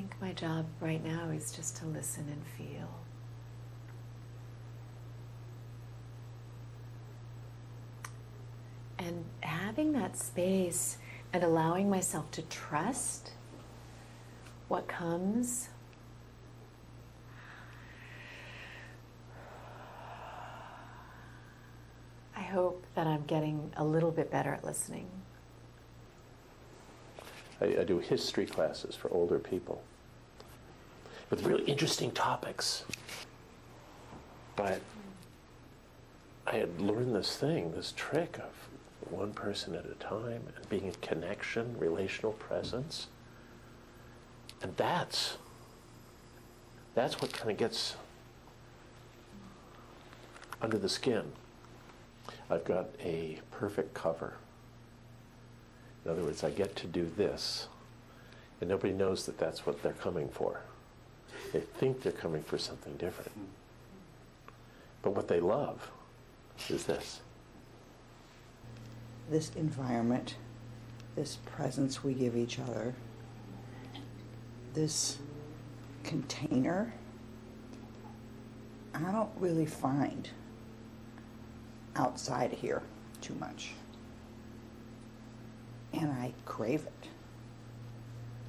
think my job right now is just to listen and feel. And having that space and allowing myself to trust what comes. I hope that I'm getting a little bit better at listening. I do history classes for older people with really interesting topics. But I had learned this trick of one person at a time and being in connection, relational presence. And that's what kind of gets under the skin. I've got a perfect cover. In other words, I get to do this, and nobody knows that that's what they're coming for. They think they're coming for something different. But what they love is this. This environment, this presence we give each other, this container, I don't really find outside here too much. And I crave it.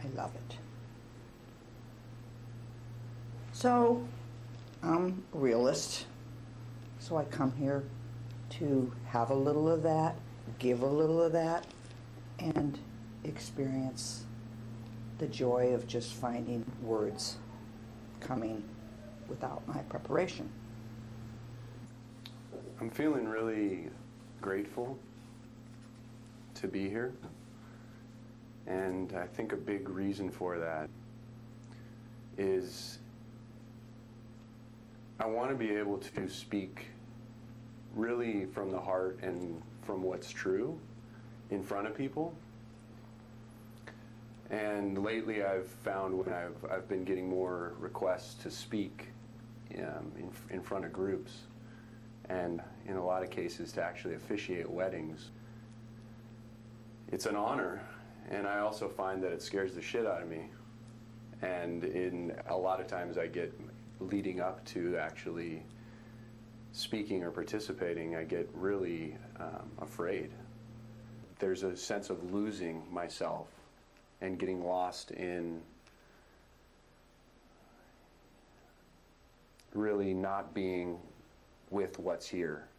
I love it. So, I'm a realist. So I come here to have a little of that, give a little of that, and experience the joy of just finding words coming without my preparation. I'm feeling really grateful to be here, and I think a big reason for that is I want to be able to speak really from the heart and from what's true in front of people. And lately I've found when I've been getting more requests to speak in front of groups, and in a lot of cases to actually officiate weddings. It's an honor, and I also find that it scares the shit out of me. And in a lot of times I get, leading up to actually speaking or participating, I get really afraid. There's a sense of losing myself and getting lost in really not being with what's here.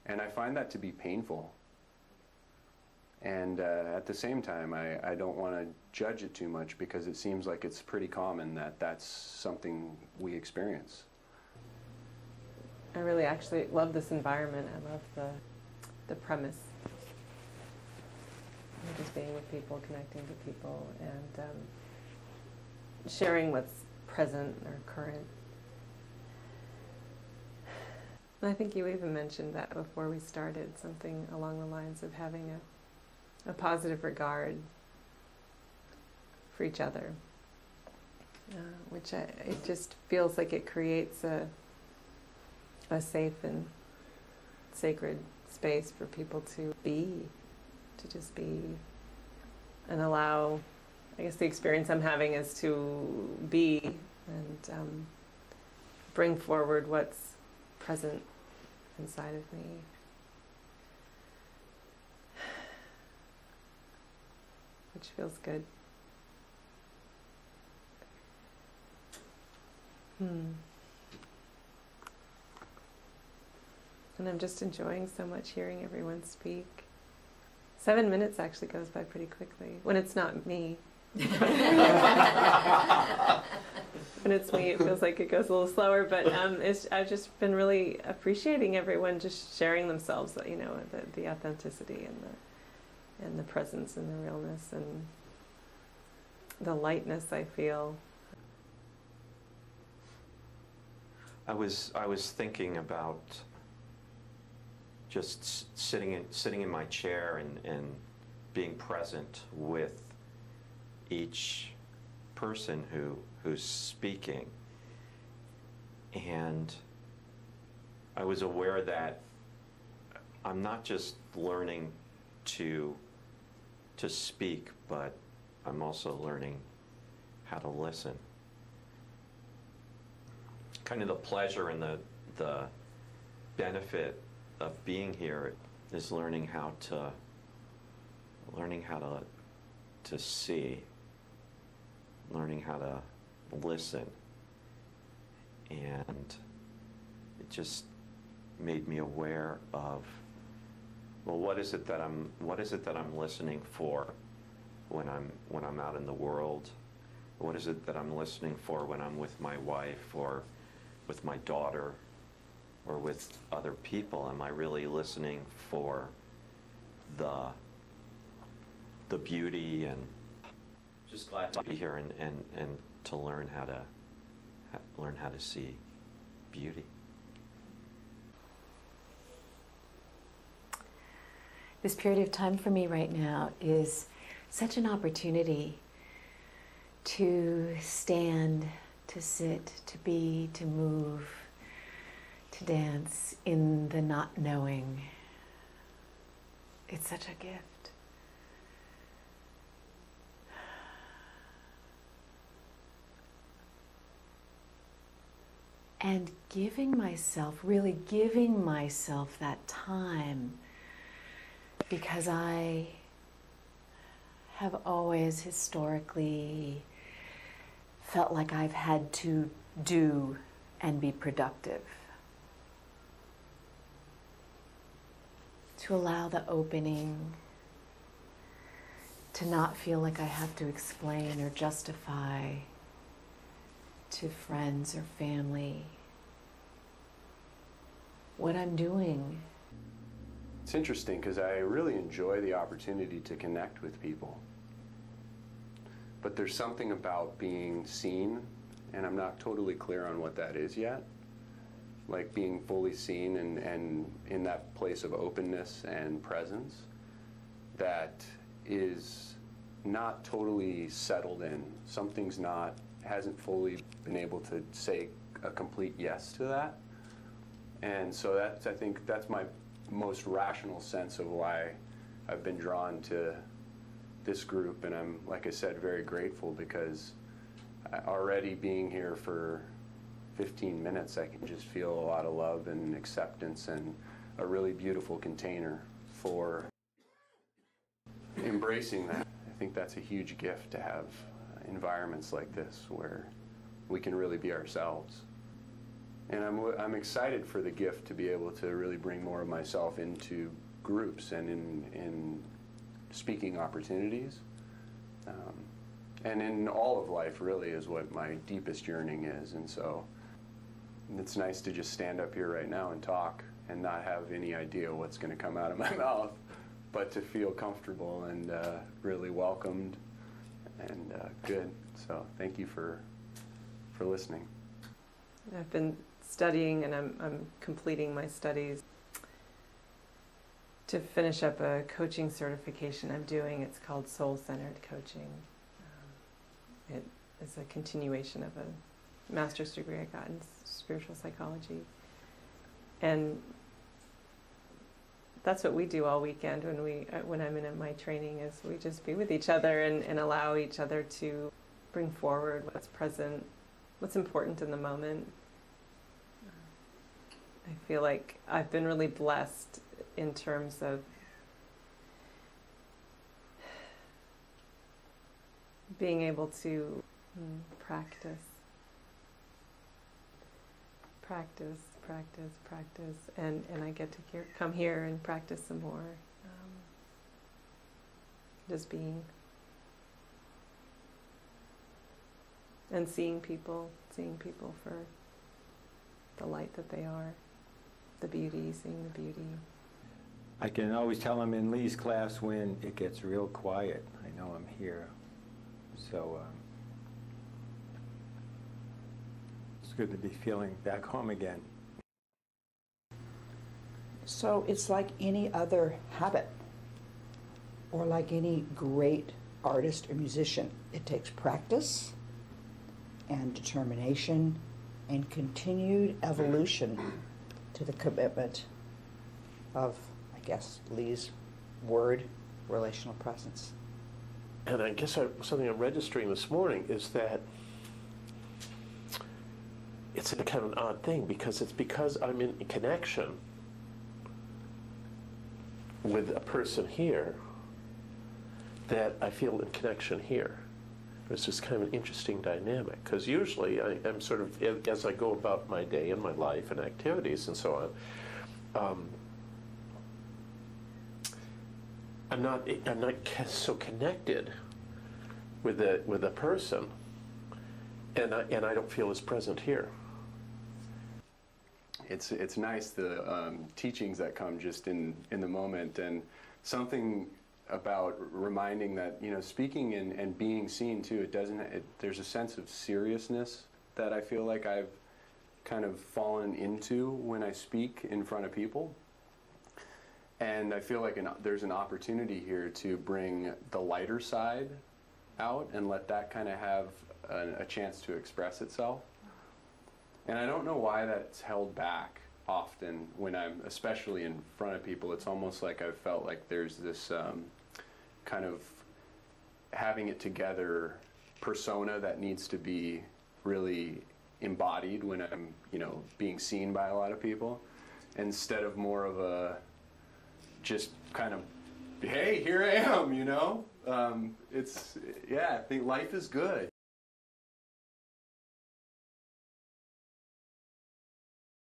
And I find that to be painful. And at the same time, I don't want to judge it too much, because it seems like it's pretty common that that's something we experience. I really actually love this environment. I love the premise. Just being with people, connecting to people, and sharing what's present or current. And I think you even mentioned that before we started, something along the lines of having a positive regard for each other, which it just feels like it creates a safe and sacred space for people to just be, and allow, I guess the experience I'm having is to be and bring forward what's present inside of me. Which feels good. And I'm just enjoying so much hearing everyone speak. 7 minutes actually goes by pretty quickly when it's not me. When it's me, it feels like it goes a little slower. But I've just been really appreciating everyone just sharing themselves. You know, the authenticity and the presence and the realness and the lightness I feel. I was thinking about just sitting in my chair and being present with each person who's speaking, and I was aware that I'm not just learning to speak, but I'm also learning how to listen. Kind of the pleasure and the benefit of being here is learning how to see, learning how to listen, and it just made me aware of, well, what is it that I'm listening for when I'm out in the world? What is it that I'm listening for when I'm with my wife or with my daughter or with other people? Am I really listening for the beauty? And just glad to be here and to learn how to see beauty. This period of time for me right now is such an opportunity to stand, to sit, to be, to move, to dance in the not knowing. It's such a gift. And really giving myself that time, because I have always historically felt like I've had to do and be productive. To allow the opening, to not feel like I have to explain or justify to friends or family what I'm doing. It's interesting because I really enjoy the opportunity to connect with people. But there's something about being seen, and I'm not totally clear on what that is yet. Like being fully seen and in that place of openness and presence that is not totally settled in. Something's hasn't fully been able to say a complete yes to that. And so I think that's my most rational sense of why I've been drawn to this group, and I'm, like I said, very grateful because already being here for 15 minutes, I can just feel a lot of love and acceptance and a really beautiful container for embracing that. I think that's a huge gift to have environments like this where we can really be ourselves. And I'm excited for the gift to be able to really bring more of myself into groups and in speaking opportunities. And in all of life really is what my deepest yearning is. And so it's nice to just stand up here right now and talk and not have any idea what's going to come out of my mouth, but to feel comfortable and really welcomed and good. So thank you for listening. I've been studying, and I'm completing my studies to finish up a coaching certification I'm doing. It's called Soul-Centered Coaching. It is a continuation of a master's degree I got in spiritual psychology. And that's what we do all weekend when I'm in my training, is we just be with each other and allow each other to bring forward what's present, what's important in the moment. I feel like I've been really blessed in terms of being able to practice, and I get to come here and practice some more, just being and seeing people for the light that they are, the beauty, seeing the beauty. I can always tell I'm in Lee's class when it gets real quiet. I know I'm here. So it's good to be feeling back home again. So it's like any other habit, or like any great artist or musician. It takes practice and determination and continued evolution to the commitment of, I guess, Lee's word, relational presence. And I guess something I'm registering this morning is that it's a kind of an odd thing, because it's because I'm in connection with a person here that I feel in connection here. It's just kind of an interesting dynamic, because usually I'm sort of, as I go about my day and my life and activities and so on, I'm not so connected with a person, and I don't feel as present here. It's nice, the teachings that come just in the moment, and something about reminding that, you know, speaking and being seen too, there's a sense of seriousness that I feel like I've kind of fallen into when I speak in front of people. And I feel like there's an opportunity here to bring the lighter side out and let that kind of have a chance to express itself. And I don't know why that's held back often when I'm, especially in front of people. It's almost like I've felt like there's this kind of having it together persona that needs to be really embodied when I'm, you know, being seen by a lot of people, instead of more of a just kind of, hey, here I am, you know? Yeah, I think life is good.